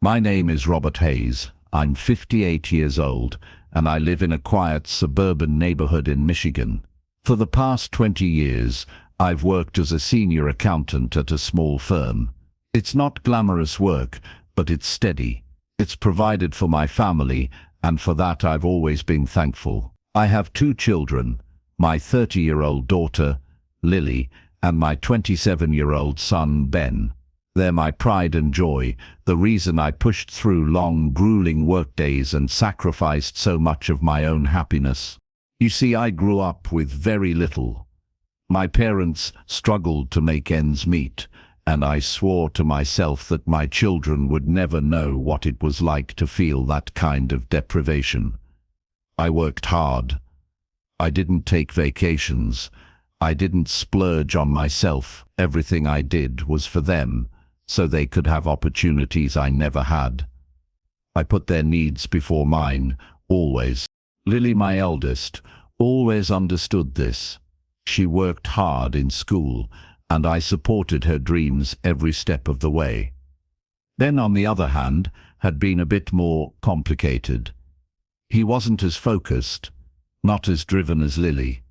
My name is Robert Hayes. I'm 58 years old, and I live in a quiet suburban neighborhood in Michigan. For the past 20 years, I've worked as a senior accountant at a small firm. It's not glamorous work, but it's steady. It's provided for my family, and for that I've always been thankful. I have two children, my 30-year-old daughter, Lily, and my 27-year-old son, Ben. They're my pride and joy, the reason I pushed through long, grueling workdays and sacrificed so much of my own happiness. You see, I grew up with very little. My parents struggled to make ends meet, and I swore to myself that my children would never know what it was like to feel that kind of deprivation. I worked hard. I didn't take vacations. I didn't splurge on myself. Everything I did was for them, so they could have opportunities I never had. I put their needs before mine, always. Lily, my eldest, always understood this. She worked hard in school, and I supported her dreams every step of the way. Ben, on the other hand, had been a bit more complicated. He wasn't as focused, not as driven as Lily.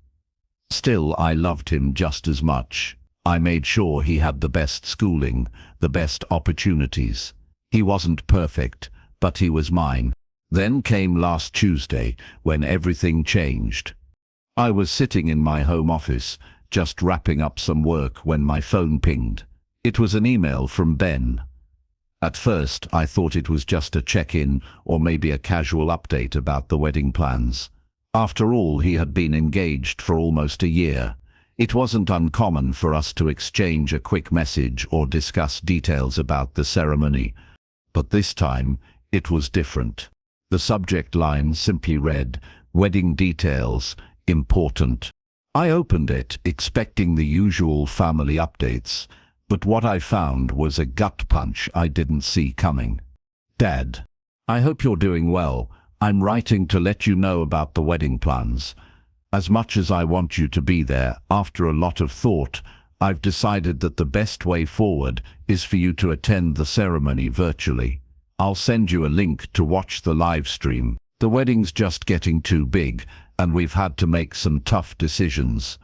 Still, I loved him just as much. I made sure he had the best schooling, the best opportunities. He wasn't perfect, but he was mine. Then came last Tuesday, when everything changed. I was sitting in my home office, just wrapping up some work, when my phone pinged. It was an email from Ben. At first, I thought it was just a check-in, or maybe a casual update about the wedding plans. After all, he had been engaged for almost a year. It wasn't uncommon for us to exchange a quick message or discuss details about the ceremony. But this time, it was different. The subject line simply read, "Wedding details, important." I opened it, expecting the usual family updates, but what I found was a gut punch I didn't see coming. "Dad, I hope you're doing well. I'm writing to let you know about the wedding plans. As much as I want you to be there, after a lot of thought, I've decided that the best way forward is for you to attend the ceremony virtually. I'll send you a link to watch the live stream. The wedding's just getting too big, and we've had to make some tough decisions.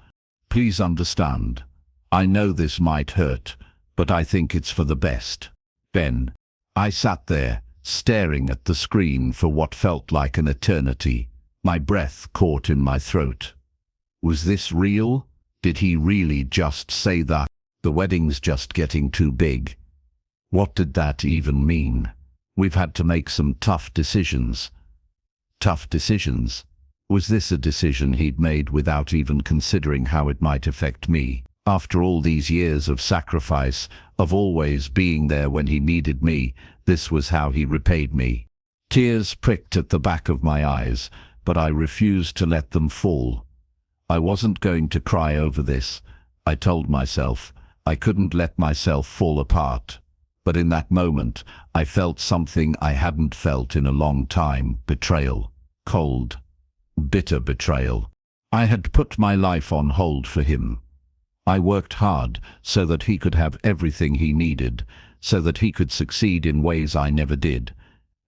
Please understand. I know this might hurt, but I think it's for the best. Ben." I sat there, staring at the screen for what felt like an eternity. My breath caught in my throat. Was this real? Did he really just say that? The wedding's just getting too big. What did that even mean? We've had to make some tough decisions. Tough decisions? Was this a decision he'd made without even considering how it might affect me? After all these years of sacrifice, of always being there when he needed me, this was how he repaid me. Tears pricked at the back of my eyes, but I refused to let them fall. I wasn't going to cry over this. I told myself I couldn't let myself fall apart. But in that moment, I felt something I hadn't felt in a long time: betrayal. Cold, bitter betrayal. I had put my life on hold for him. I worked hard so that he could have everything he needed, so that he could succeed in ways I never did.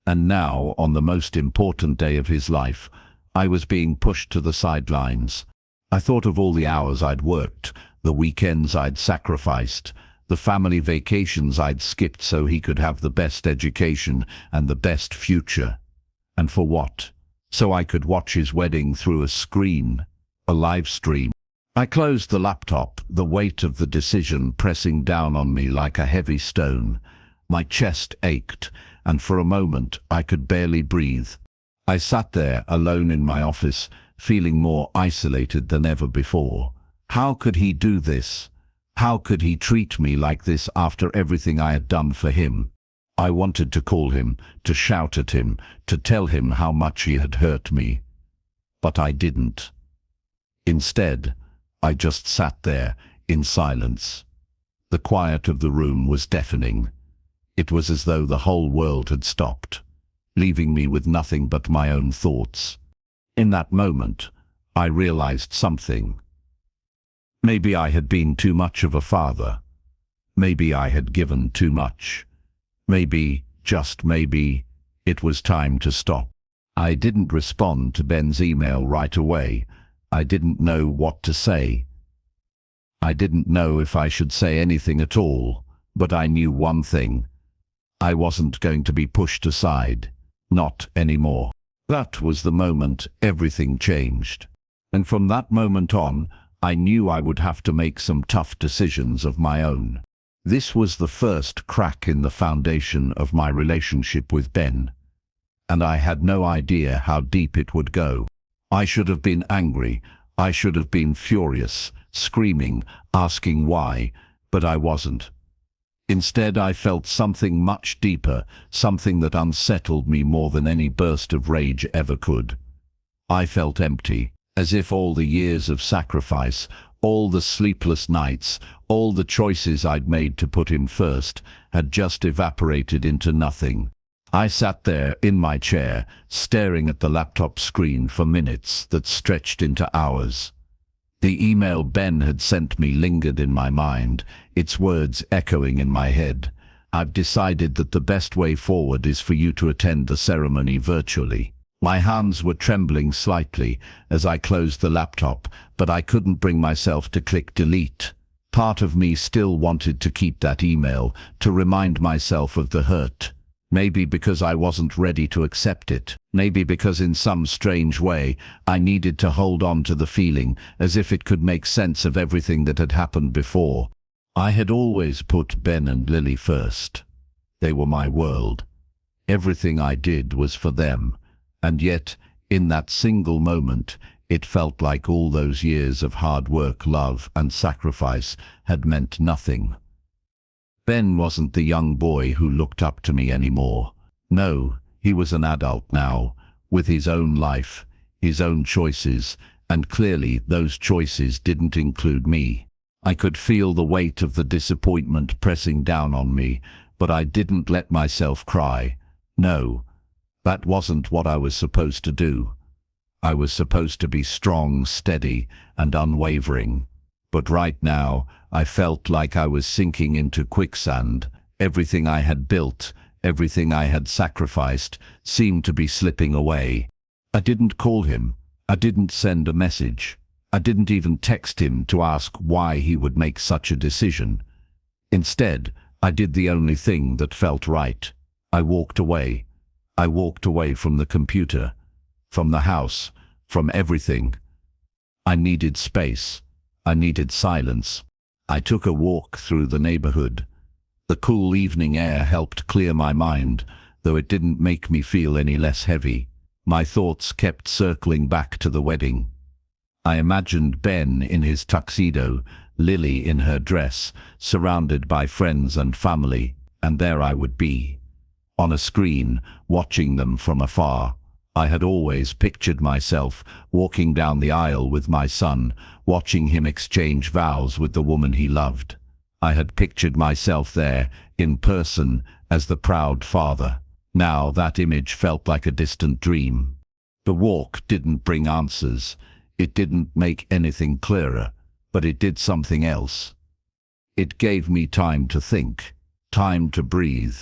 And now, on the most important day of his life, I was being pushed to the sidelines. I thought of all the hours I'd worked, the weekends I'd sacrificed, the family vacations I'd skipped so he could have the best education and the best future. And for what? So I could watch his wedding through a screen, a live stream. I closed the laptop, the weight of the decision pressing down on me like a heavy stone. My chest ached, and for a moment I could barely breathe. I sat there alone in my office, feeling more isolated than ever before. How could he do this? How could he treat me like this after everything I had done for him? I wanted to call him, to shout at him, to tell him how much he had hurt me. But I didn't. Instead, I just sat there, in silence. The quiet of the room was deafening. It was as though the whole world had stopped, leaving me with nothing but my own thoughts. In that moment, I realized something. Maybe I had been too much of a father. Maybe I had given too much. Maybe, just maybe, it was time to stop. I didn't respond to Ben's email right away. I didn't know what to say. I didn't know if I should say anything at all, but I knew one thing. I wasn't going to be pushed aside. Not anymore. That was the moment everything changed. And from that moment on, I knew I would have to make some tough decisions of my own. This was the first crack in the foundation of my relationship with Ben, and I had no idea how deep it would go. I should have been angry. I should have been furious, screaming, asking why, but I wasn't. Instead, I felt something much deeper, something that unsettled me more than any burst of rage ever could. I felt empty, as if all the years of sacrifice, all the sleepless nights, all the choices I'd made to put him first, had just evaporated into nothing. I sat there in my chair, staring at the laptop screen for minutes that stretched into hours. The email Ben had sent me lingered in my mind, its words echoing in my head. I've decided that the best way forward is for you to attend the ceremony virtually. My hands were trembling slightly as I closed the laptop, but I couldn't bring myself to click delete. Part of me still wanted to keep that email, to remind myself of the hurt. Maybe because I wasn't ready to accept it. Maybe because in some strange way I needed to hold on to the feeling, as if it could make sense of everything that had happened before. I had always put Ben and Lily first. They were my world. Everything I did was for them. And yet, in that single moment, it felt like all those years of hard work, love, and sacrifice had meant nothing. Ben wasn't the young boy who looked up to me anymore. No, he was an adult now, with his own life, his own choices, and clearly those choices didn't include me. I could feel the weight of the disappointment pressing down on me, but I didn't let myself cry. No, that wasn't what I was supposed to do. I was supposed to be strong, steady, and unwavering. But right now, I felt like I was sinking into quicksand. Everything I had built, everything I had sacrificed, seemed to be slipping away. I didn't call him. I didn't send a message. I didn't even text him to ask why he would make such a decision. Instead, I did the only thing that felt right. I walked away. I walked away from the computer, from the house, from everything. I needed space. I needed silence. I took a walk through the neighborhood. The cool evening air helped clear my mind, though it didn't make me feel any less heavy. My thoughts kept circling back to the wedding. I imagined Ben in his tuxedo, Lily in her dress, surrounded by friends and family, and there I would be, on a screen, watching them from afar. I had always pictured myself walking down the aisle with my son, watching him exchange vows with the woman he loved. I had pictured myself there, in person, as the proud father. Now that image felt like a distant dream. The walk didn't bring answers. It didn't make anything clearer, but it did something else. It gave me time to think, time to breathe,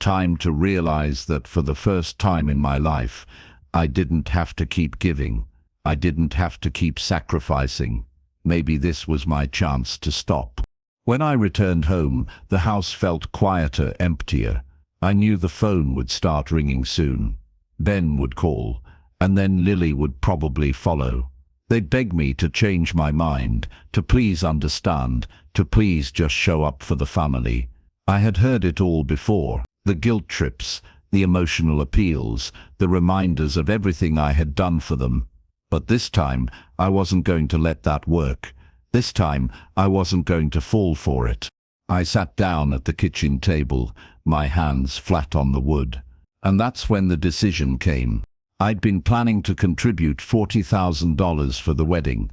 time to realize that for the first time in my life, I didn't have to keep giving. I didn't have to keep sacrificing. Maybe this was my chance to stop. When I returned home, the house felt quieter, emptier. I knew the phone would start ringing soon. Ben would call, and then Lily would probably follow. They'd beg me to change my mind, to please understand, to please just show up for the family. I had heard it all before. The guilt trips, the emotional appeals, the reminders of everything I had done for them. But this time, I wasn't going to let that work. This time, I wasn't going to fall for it. I sat down at the kitchen table, my hands flat on the wood. And that's when the decision came. I'd been planning to contribute $40,000 for the wedding.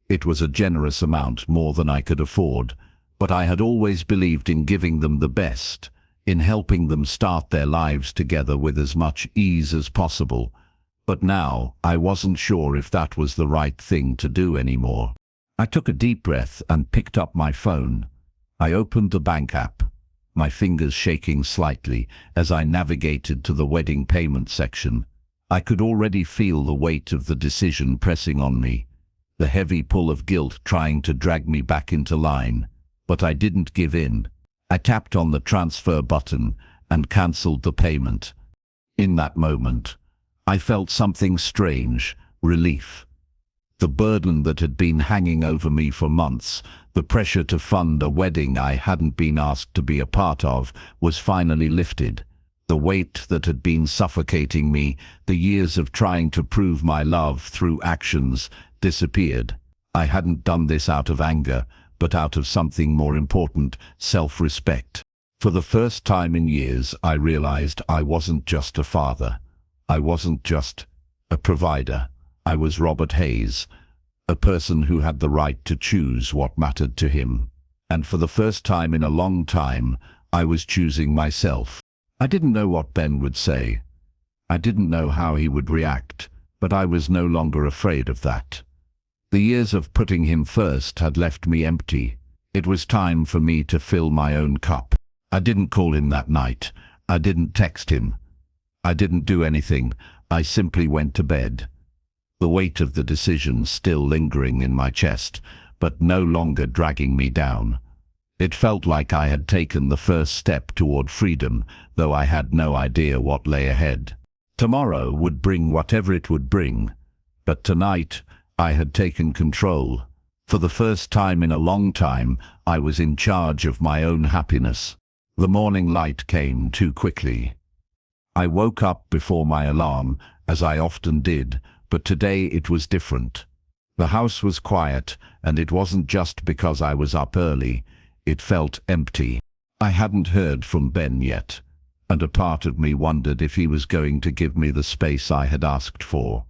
It was a generous amount, more than I could afford. But I had always believed in giving them the best, in helping them start their lives together with as much ease as possible. But now, I wasn't sure if that was the right thing to do anymore. I took a deep breath and picked up my phone. I opened the bank app. my fingers shaking slightly as I navigated to the wedding payment section. I could already feel the weight of the decision pressing on me, the heavy pull of guilt trying to drag me back into line. But I didn't give in. I tapped on the transfer button and cancelled the payment. In that moment, I felt something strange, relief. The burden that had been hanging over me for months, the pressure to fund a wedding I hadn't been asked to be a part of, was finally lifted. The weight that had been suffocating me, the years of trying to prove my love through actions, disappeared. I hadn't done this out of anger, but out of something more important, self-respect. For the first time in years, I realized I wasn't just a father. I wasn't just a provider. I was Robert Hayes, a person who had the right to choose what mattered to him. And for the first time in a long time, I was choosing myself. I didn't know what Ben would say. I didn't know how he would react, but I was no longer afraid of that. The years of putting him first had left me empty. It was time for me to fill my own cup. I didn't call him that night. I didn't text him. I didn't do anything. I simply went to bed. The weight of the decision still lingering in my chest, but no longer dragging me down. It felt like I had taken the first step toward freedom, though I had no idea what lay ahead. Tomorrow would bring whatever it would bring, but tonight I had taken control. For the first time in a long time, I was in charge of my own happiness. The morning light came too quickly. I woke up before my alarm, as I often did, but today it was different. The house was quiet, and it wasn't just because I was up early. It felt empty. I hadn't heard from Ben yet, and a part of me wondered if he was going to give me the space I had asked for.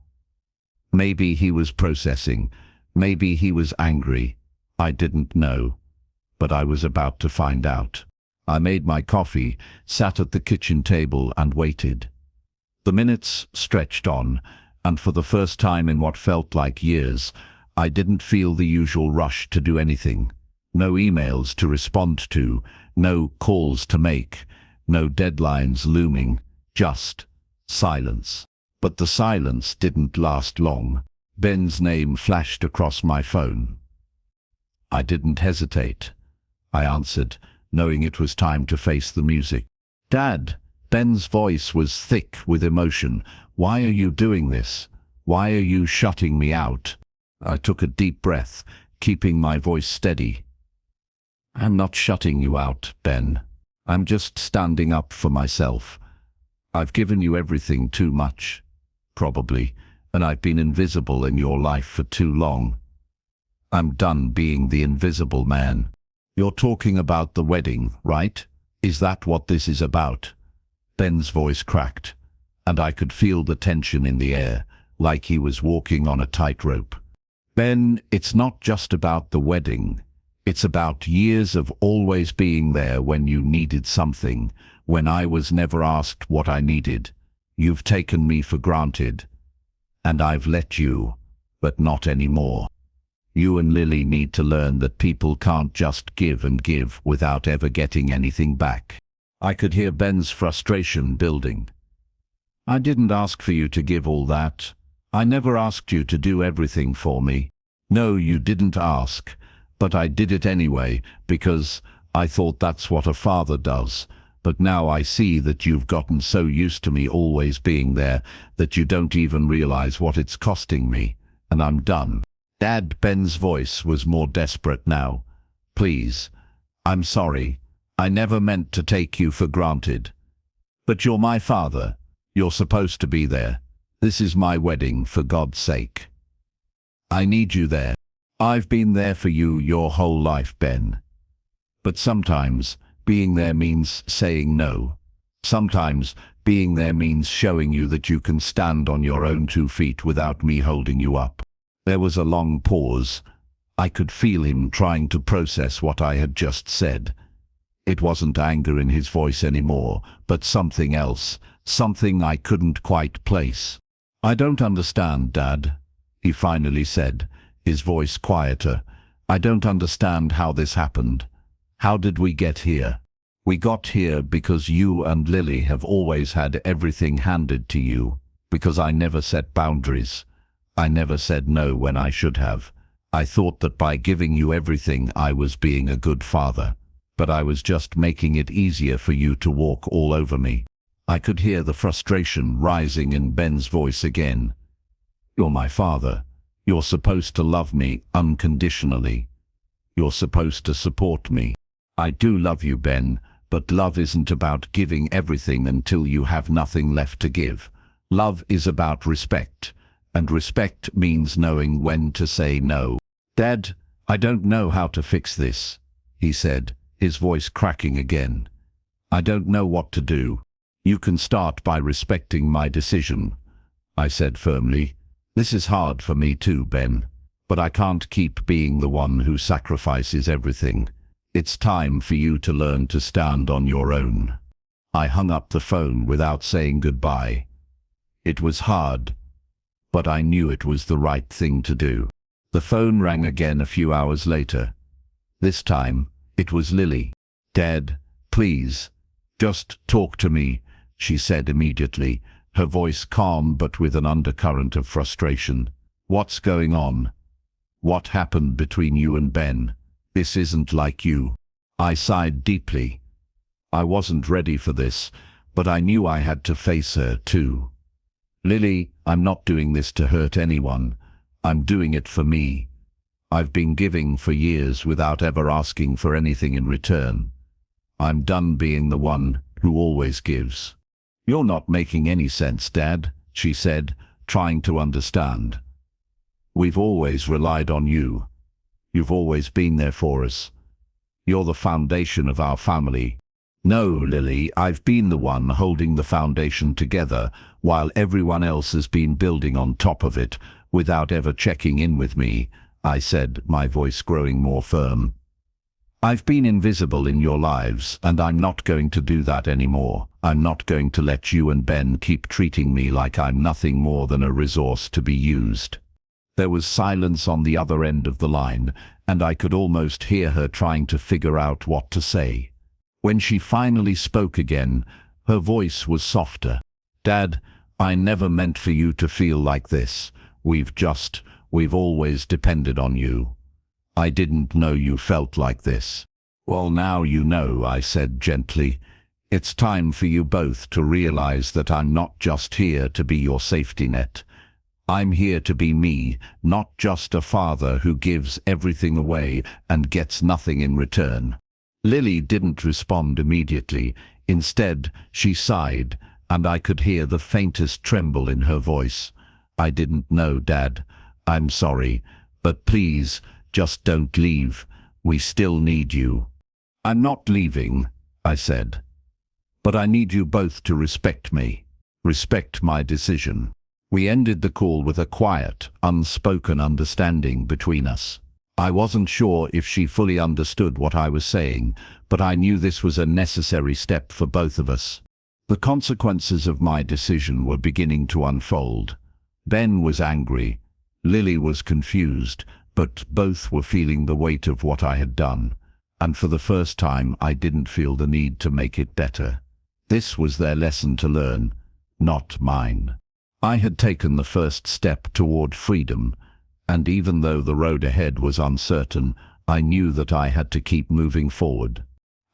Maybe he was processing. Maybe he was angry. I didn't know. But I was about to find out. I made my coffee, sat at the kitchen table and waited. The minutes stretched on, and for the first time in what felt like years, I didn't feel the usual rush to do anything. No emails to respond to, no calls to make, no deadlines looming, just silence. But the silence didn't last long. Ben's name flashed across my phone. I didn't hesitate. I answered, knowing it was time to face the music. "Dad," Ben's voice was thick with emotion. "Why are you doing this? Why are you shutting me out?" I took a deep breath, keeping my voice steady. "I'm not shutting you out, Ben. I'm just standing up for myself. I've given you everything too much, probably, and I've been invisible in your life for too long. I'm done being the invisible man." "You're talking about the wedding, right? Is that what this is about?" Ben's voice cracked, and I could feel the tension in the air, like he was walking on a tightrope. "Ben, it's not just about the wedding. It's about years of always being there when you needed something, when I was never asked what I needed. You've taken me for granted, and I've let you, but not anymore. You and Lily need to learn that people can't just give and give without ever getting anything back." I could hear Ben's frustration building. "I didn't ask for you to give all that. I never asked you to do everything for me." "No, you didn't ask, but I did it anyway, because I thought that's what a father does. But now I see that you've gotten so used to me always being there that you don't even realize what it's costing me, and I'm done." "Dad," Ben's voice was more desperate now. "Please, I'm sorry. I never meant to take you for granted. But you're my father. You're supposed to be there. This is my wedding, for God's sake. I need you there. I've been there for you your whole life, Ben. But sometimes being there means saying no. Sometimes being there means showing you that you can stand on your own 2 feet without me holding you up." There was a long pause. I could feel him trying to process what I had just said. It wasn't anger in his voice anymore, but something else, something I couldn't quite place. "I don't understand, Dad," he finally said, his voice quieter. "I don't understand how this happened. How did we get here?" We got here because you and Lily have always had everything handed to you, because I never set boundaries. I never said no when I should have. I thought that by giving you everything I was being a good father, but I was just making it easier for you to walk all over me. I could hear the frustration rising in Ben's voice again. You're my father. You're supposed to love me unconditionally. You're supposed to support me. I do love you, Ben, but love isn't about giving everything until you have nothing left to give. Love is about respect, and respect means knowing when to say no. Dad, I don't know how to fix this, he said, his voice cracking again. I don't know what to do. You can start by respecting my decision, I said firmly. This is hard for me too, Ben, but I can't keep being the one who sacrifices everything. It's time for you to learn to stand on your own. I hung up the phone without saying goodbye. It was hard, but I knew it was the right thing to do. The phone rang again a few hours later. This time, it was Lily. Dad, please, just talk to me, she said immediately, her voice calm but with an undercurrent of frustration. What's going on? What happened between you and Ben? This isn't like you. I sighed deeply. I wasn't ready for this, but I knew I had to face her too. Lily, I'm not doing this to hurt anyone. I'm doing it for me. I've been giving for years without ever asking for anything in return. I'm done being the one who always gives. You're not making any sense, Dad, she said, trying to understand. We've always relied on you. You've always been there for us. You're the foundation of our family. No, Lily, I've been the one holding the foundation together while everyone else has been building on top of it without ever checking in with me, I said, my voice growing more firm. I've been invisible in your lives, and I'm not going to do that anymore. I'm not going to let you and Ben keep treating me like I'm nothing more than a resource to be used. There was silence on the other end of the line, and I could almost hear her trying to figure out what to say. When she finally spoke again, her voice was softer. Dad, I never meant for you to feel like this. We've always depended on you. I didn't know you felt like this. Well, now you know, I said gently. It's time for you both to realize that I'm not just here to be your safety net. I'm here to be me, not just a father who gives everything away and gets nothing in return. Lily didn't respond immediately. Instead, she sighed, and I could hear the faintest tremble in her voice. I didn't know, Dad. I'm sorry, but please, just don't leave. We still need you. I'm not leaving, I said. But I need you both to respect me. Respect my decision. We ended the call with a quiet, unspoken understanding between us. I wasn't sure if she fully understood what I was saying, but I knew this was a necessary step for both of us. The consequences of my decision were beginning to unfold. Ben was angry. Lily was confused, but both were feeling the weight of what I had done. And for the first time, I didn't feel the need to make it better. This was their lesson to learn, not mine. I had taken the first step toward freedom, and even though the road ahead was uncertain, I knew that I had to keep moving forward.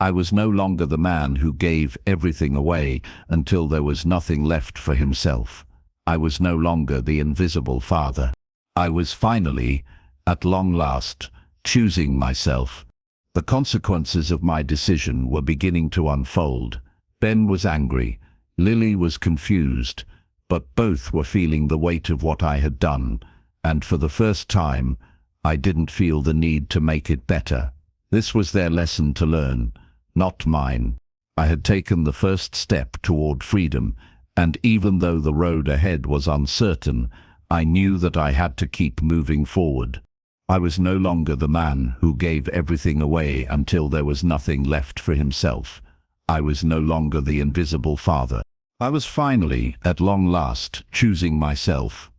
I was no longer the man who gave everything away until there was nothing left for himself. I was no longer the invisible father. I was finally, at long last, choosing myself. The consequences of my decision were beginning to unfold. Ben was angry. Lily was confused. But both were feeling the weight of what I had done, and for the first time, I didn't feel the need to make it better. This was their lesson to learn, not mine. I had taken the first step toward freedom, and even though the road ahead was uncertain, I knew that I had to keep moving forward. I was no longer the man who gave everything away until there was nothing left for himself. I was no longer the invisible father. I was finally, at long last, choosing myself.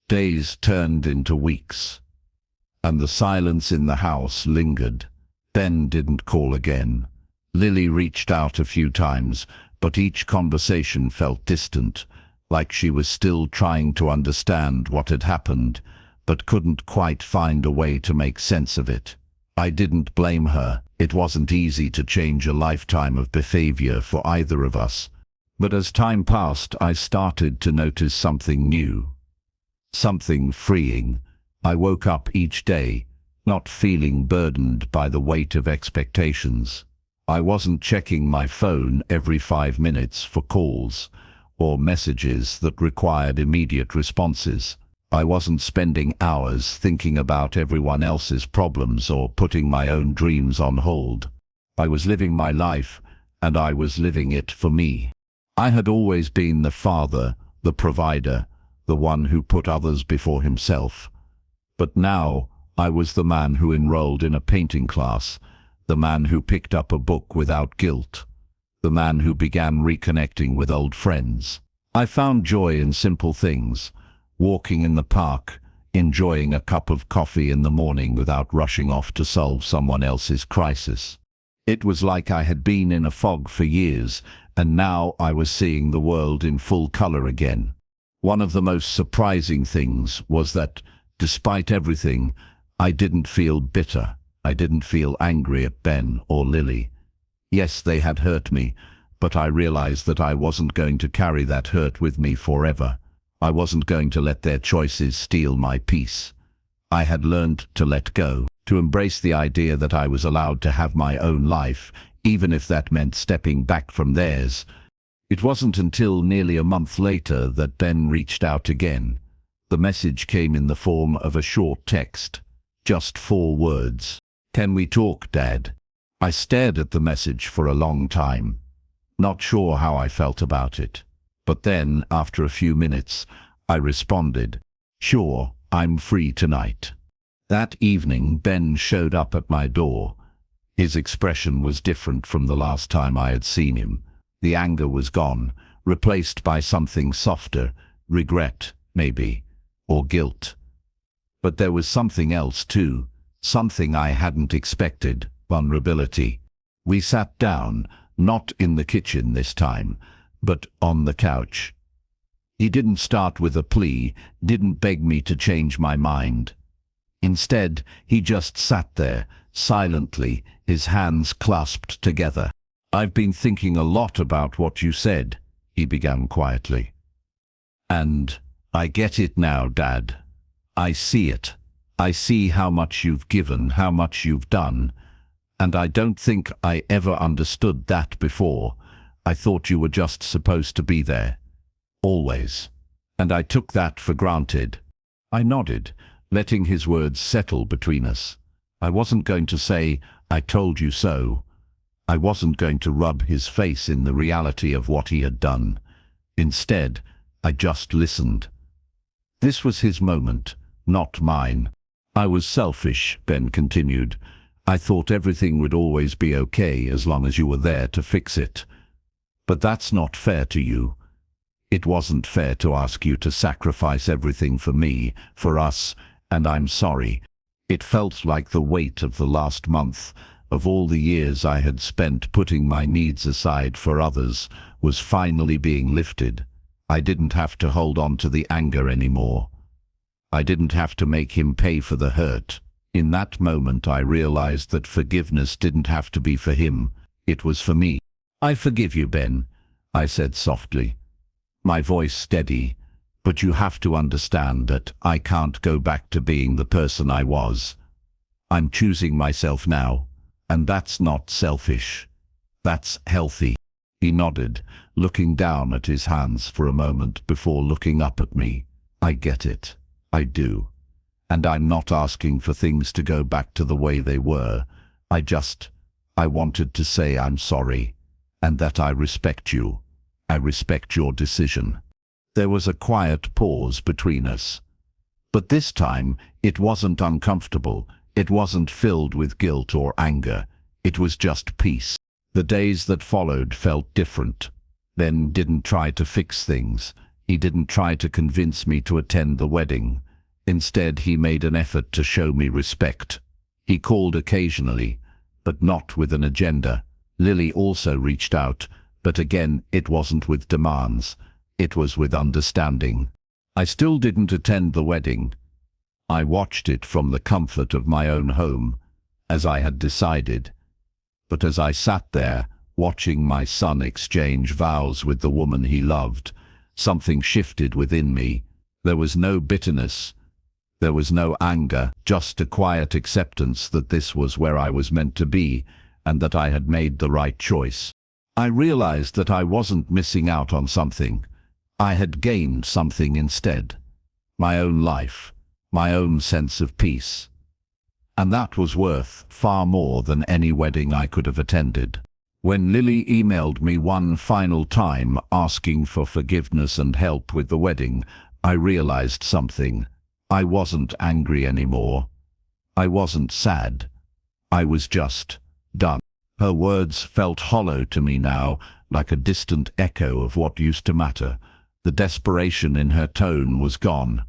Days turned into weeks, and the silence in the house lingered. Ben didn't call again. Lily reached out a few times, but each conversation felt distant, like she was still trying to understand what had happened, but couldn't quite find a way to make sense of it. I didn't blame her. It wasn't easy to change a lifetime of behavior for either of us. But as time passed, I started to notice something new. Something freeing. I woke up each day, not feeling burdened by the weight of expectations. I wasn't checking my phone every 5 minutes for calls or messages that required immediate responses. I wasn't spending hours thinking about everyone else's problems or putting my own dreams on hold. I was living my life, and I was living it for me. I had always been the father, the provider, the one who put others before himself. But now I was the man who enrolled in a painting class, the man who picked up a book without guilt, the man who began reconnecting with old friends. I found joy in simple things. Walking in the park, enjoying a cup of coffee in the morning without rushing off to solve someone else's crisis. It was like I had been in a fog for years, and now I was seeing the world in full color again. One of the most surprising things was that, despite everything, I didn't feel bitter. I didn't feel angry at Ben or Lily. Yes, they had hurt me, but I realized that I wasn't going to carry that hurt with me forever. I wasn't going to let their choices steal my peace. I had learned to let go, to embrace the idea that I was allowed to have my own life, even if that meant stepping back from theirs. It wasn't until nearly a month later that Ben reached out again. The message came in the form of a short text, just 4 words. "Can we talk, Dad?" I stared at the message for a long time, not sure how I felt about it. But then, after a few minutes, I responded, "Sure, I'm free tonight." That evening, Ben showed up at my door. His expression was different from the last time I had seen him. The anger was gone, replaced by something softer, regret, maybe, or guilt. But there was something else too, something I hadn't expected: vulnerability. We sat down, not in the kitchen this time, but on the couch. He didn't start with a plea, didn't beg me to change my mind. Instead, he just sat there, silently, his hands clasped together. "I've been thinking a lot about what you said," he began quietly. "And I get it now, Dad. I see it. I see how much you've given, how much you've done. And I don't think I ever understood that before. I thought you were just supposed to be there. Always. And I took that for granted." I nodded, letting his words settle between us. I wasn't going to say, "I told you so." I wasn't going to rub his face in the reality of what he had done. Instead, I just listened. This was his moment, not mine. "I was selfish," Ben continued. "I thought everything would always be okay as long as you were there to fix it. But that's not fair to you. It wasn't fair to ask you to sacrifice everything for me, for us, and I'm sorry." It felt like the weight of the last month, of all the years I had spent putting my needs aside for others, was finally being lifted. I didn't have to hold on to the anger anymore. I didn't have to make him pay for the hurt. In that moment I realized that forgiveness didn't have to be for him, it was for me. "I forgive you, Ben," I said softly, my voice steady, "but you have to understand that I can't go back to being the person I was. I'm choosing myself now, and that's not selfish. That's healthy." He nodded, looking down at his hands for a moment before looking up at me. "I get it. I do. And I'm not asking for things to go back to the way they were. I wanted to say I'm sorry, and that I respect you. I respect your decision." There was a quiet pause between us. But this time, it wasn't uncomfortable. It wasn't filled with guilt or anger. It was just peace. The days that followed felt different. Ben didn't try to fix things. He didn't try to convince me to attend the wedding. Instead, he made an effort to show me respect. He called occasionally, but not with an agenda. Lily also reached out, but again it wasn't with demands. It was with understanding. I still didn't attend the wedding. I watched it from the comfort of my own home, as I had decided. But as I sat there, watching my son exchange vows with the woman he loved, something shifted within me. There was no bitterness. There was no anger, just a quiet acceptance that this was where I was meant to be, and that I had made the right choice. I realized that I wasn't missing out on something. I had gained something instead. My own life, my own sense of peace. And that was worth far more than any wedding I could have attended. When Lily emailed me one final time asking for forgiveness and help with the wedding, I realized something. I wasn't angry anymore. I wasn't sad. I was just done. Her words felt hollow to me now, like a distant echo of what used to matter. The desperation in her tone was gone,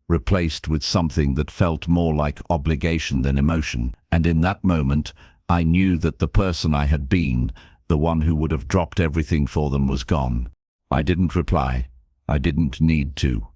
replaced with something that felt more like obligation than emotion. And in that moment, I knew that the person I had been, the one who would have dropped everything for them, was gone. I didn't reply. I didn't need to.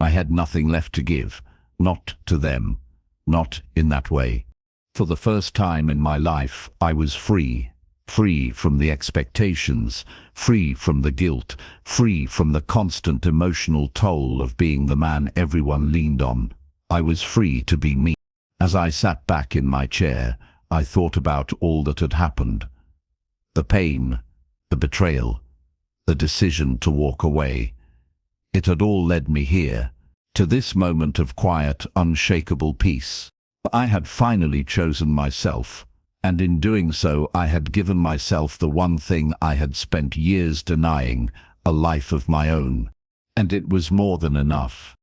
I had nothing left to give. Not to them. Not in that way. For the first time in my life, I was free. Free from the expectations, free from the guilt, free from the constant emotional toll of being the man everyone leaned on. I was free to be me. As I sat back in my chair, I thought about all that had happened. The pain, the betrayal, the decision to walk away. It had all led me here, to this moment of quiet, unshakable peace. I had finally chosen myself. And in doing so, I had given myself the one thing I had spent years denying, a life of my own. And it was more than enough.